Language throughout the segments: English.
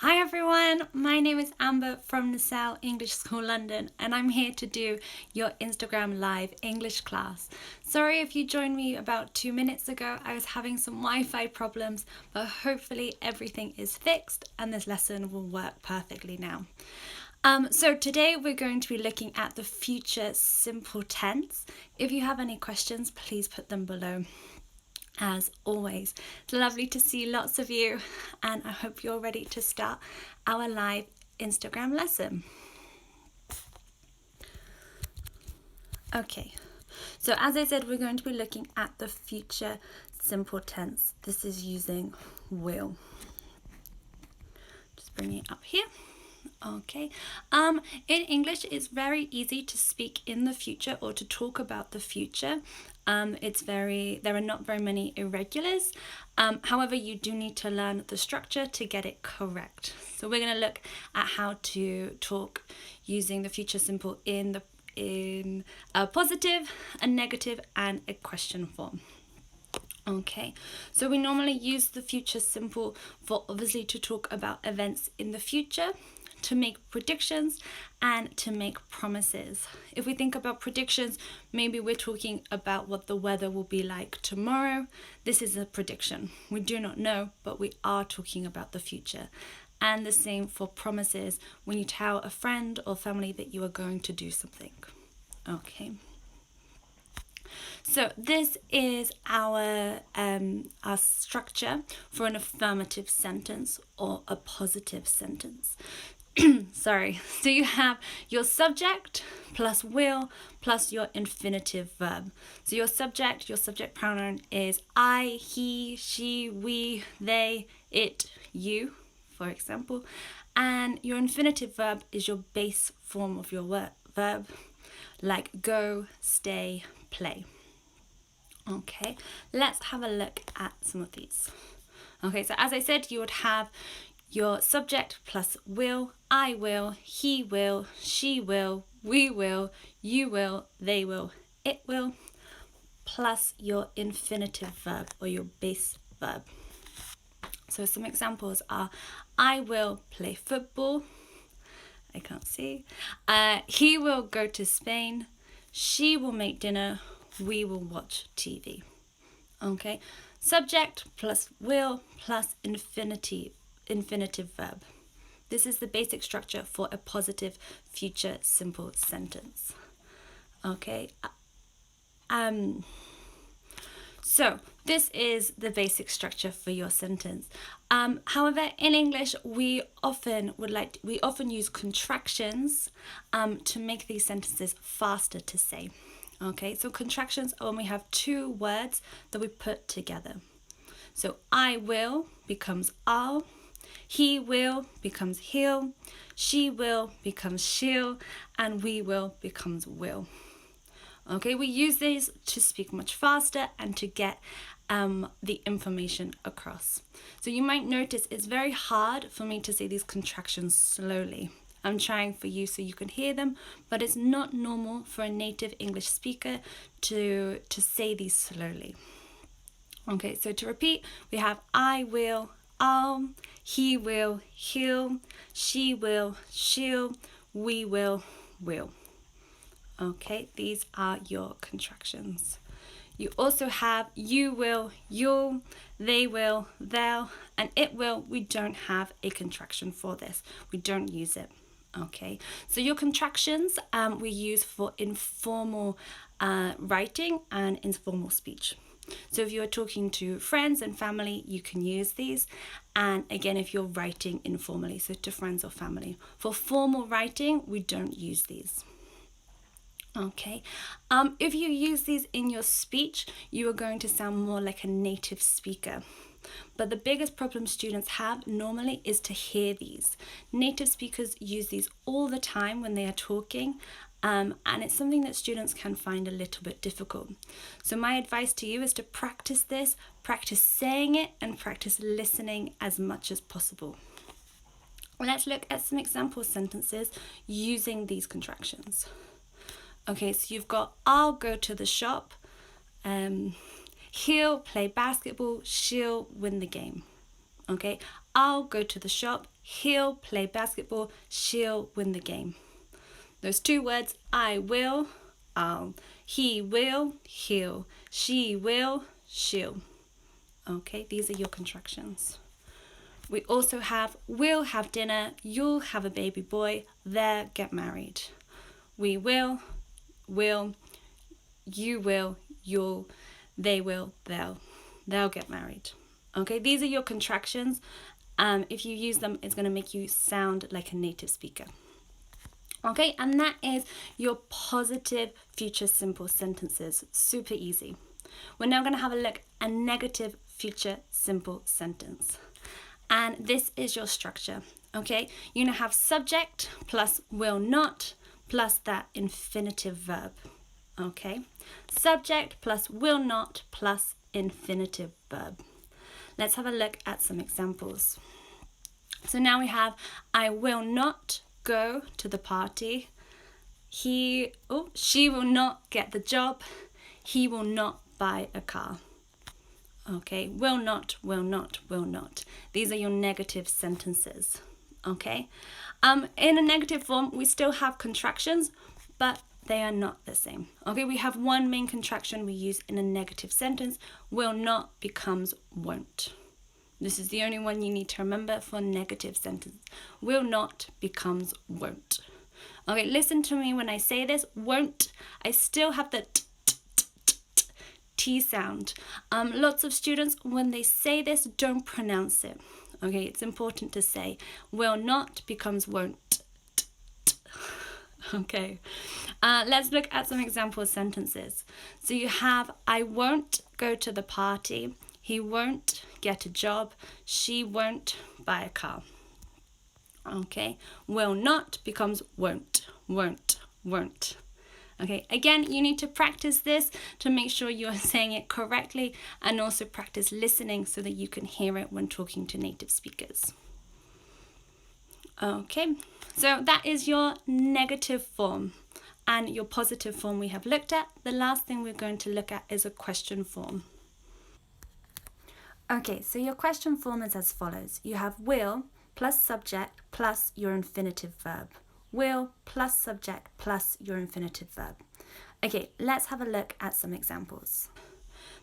Hi everyone, my name is Amber from Nassau English School London and I'm here to do your Instagram live English class. Sorry if you joined me about 2 minutes ago, I was having some Wi-Fi problems, but hopefully everything is fixed and this lesson will work perfectly now. So today we're going to be looking at the future simple tense. If you have any questions, please put them below. As always, it's lovely to see lots of you and I hope you're ready to start our live Instagram lesson. Okay, so as I said, we're going to be looking at the future simple tense. This is using will. Just bring it up here. Okay. In English, it's very easy to speak in the future or to talk about the future. There are not very many irregulars. However, you do need to learn the structure to get it correct. So we're going to look at how to talk using the future simple in a positive, a negative, and a question form. Okay, so we normally use the future simple for obviously to talk about events in the future, to make predictions, and to make promises. If we think about predictions, maybe we're talking about what the weather will be like tomorrow. This is a prediction. We do not know, but we are talking about the future. And the same for promises, when you tell a friend or family that you are going to do something. Okay. So this is our structure for an affirmative sentence or a positive sentence. Sorry. So you have your subject plus will plus your infinitive verb. So your subject pronoun is I, he, she, we, they, it, you, for example. And your infinitive verb is your base form of your verb, like go, stay, play. Okay, let's have a look at some of these. Okay, so as I said, you would have your subject plus will, I will, he will, she will, we will, you will, they will, it will, plus your infinitive verb or your base verb. So some examples are, I will play football. I can't see. He will go to Spain. She will make dinner. We will watch TV. Okay, subject plus will plus infinitive verb. This is the basic structure for a positive future simple sentence. Okay, so this is the basic structure for your sentence. However, in English, we often use contractions to make these sentences faster to say. Okay, so contractions are when we have two words that we put together. So I will becomes I'll, he will becomes he'll, she will becomes she'll, and we will becomes will. Okay, we use these to speak much faster and to get the information across. So you might notice it's very hard for me to say these contractions slowly. I'm trying for you so you can hear them, but it's not normal for a native English speaker to say these slowly. Okay, so to repeat, we have I will, I'll, he will, he'll, she will, she'll, we will, will. Okay, these are your contractions. You also have you will, you'll, they will, they'll, and it will. We don't have a contraction for this. We don't use it. Okay, so your contractions we use for informal writing and informal speech. So if you're talking to friends and family, you can use these. And again, if you're writing informally, so to friends or family. For formal writing, we don't use these. Okay, if you use these in your speech, you are going to sound more like a native speaker. But the biggest problem students have normally is to hear these. Native speakers use these all the time when they are talking, and it's something that students can find a little bit difficult. So my advice to you is to practice this, practice saying it, and practice listening as much as possible. Let's look at some example sentences using these contractions. Okay, so you've got I'll go to the shop, he'll play basketball, she'll win the game. Okay, I'll go to the shop, he'll play basketball, she'll win the game. Those two words, I will, I'll, he will, he'll, she will, she'll. Okay, these are your contractions. We also have we'll have dinner, you'll have a baby boy, they'll get married. We will, you will, you'll, they will, they'll get married. Okay, these are your contractions. If you use them, it's going to make you sound like a native speaker. Okay, and that is your positive future simple sentences. Super easy. We're now going to have a look at a negative future simple sentence. And this is your structure. Okay, you're going to have subject plus will not plus that infinitive verb. Okay, subject plus will not plus infinitive verb. Let's have a look at some examples. So now we have, I will not go to the party. She will not get the job. He will not buy a car. Okay, will not, will not, will not. These are your negative sentences. Okay, in a negative form, we still have contractions, but they are not the same. Okay, we have one main contraction we use in a negative sentence. Will not becomes won't. This is the only one you need to remember for a negative sentence. Will not becomes won't. Okay, listen to me when I say this. Won't. I still have the T sound. Lots of students, when they say this, don't pronounce it. Okay, it's important to say. Will not becomes won't. Okay, let's look at some example sentences. So you have, I won't go to the party. He won't get a job. She won't buy a car. Okay, will not becomes won't, won't, won't. Okay, again, you need to practice this to make sure you're saying it correctly, and also practice listening so that you can hear it when talking to native speakers. Okay, so that is your negative form, and your positive form we have looked at. The last thing we're going to look at is a question form. Okay, so your question form is as follows. You have will plus subject plus your infinitive verb. Will plus subject plus your infinitive verb. Okay, let's have a look at some examples.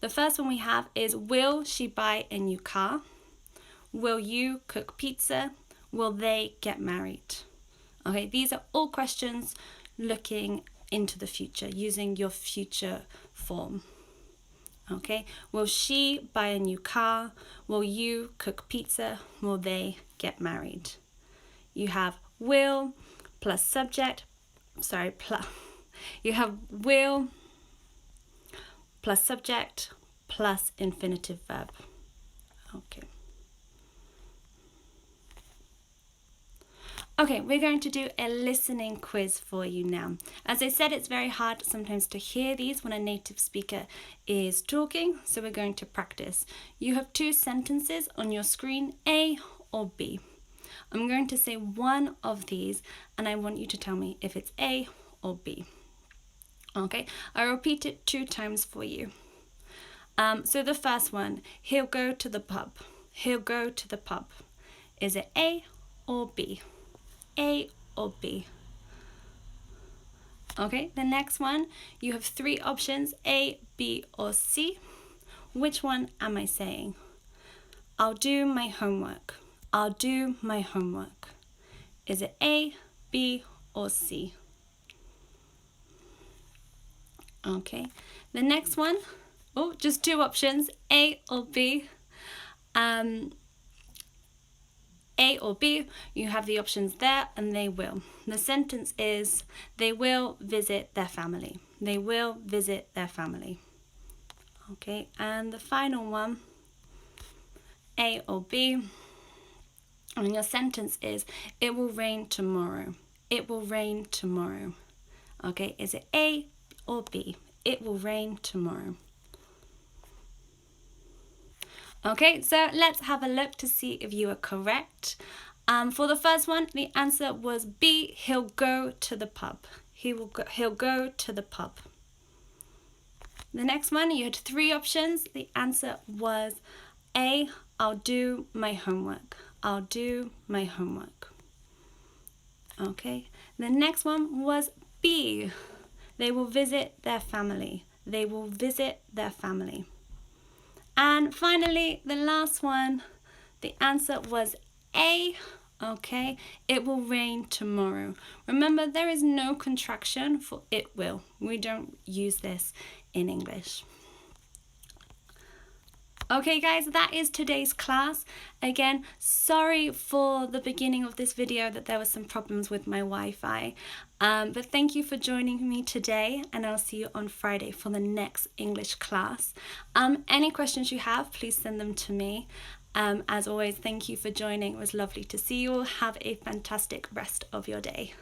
The first one we have is, will she buy a new car? Will you cook pizza? Will they get married? Okay, these are all questions looking into the future, using your future form. Okay, will she buy a new car? Will you cook pizza? Will they get married? You have will plus subject, you have will plus subject plus infinitive verb. Okay. Okay, we're going to do a listening quiz for you now. As I said, it's very hard sometimes to hear these when a native speaker is talking, so we're going to practice. You have two sentences on your screen, A or B. I'm going to say one of these, and I want you to tell me if it's A or B. Okay, I'll repeat it 2 times for you. So the first one, he'll go to the pub. He'll go to the pub. Is it A or B? A or B? Okay, the next one, you have 3 options, A, B, or C. Which one am I saying? I'll do my homework. I'll do my homework. Is it A, B, or C? Okay, the next one, just 2 options, A or B. A or B, you have the options there, and they will. The sentence is, they will visit their family. They will visit their family. Okay, and the final one, A or B, and your sentence is, it will rain tomorrow. It will rain tomorrow. Okay, is it A or B? It will rain tomorrow. Okay, so let's have a look to see if you are correct. For the first one, the answer was B, he'll go to the pub. He'll go to the pub. The next one, you had 3 options. The answer was A, I'll do my homework. I'll do my homework. Okay, the next one was B. They will visit their family. They will visit their family. And finally, the last one, the answer was A. Okay, it will rain tomorrow. Remember, there is no contraction for it will. We don't use this in English. Okay guys, that is today's class. Again, sorry for the beginning of this video that there were some problems with my Wi-Fi. But thank you for joining me today, and I'll see you on Friday for the next English class. Any questions you have, please send them to me. As always, thank you for joining. It was lovely to see you all. Have a fantastic rest of your day.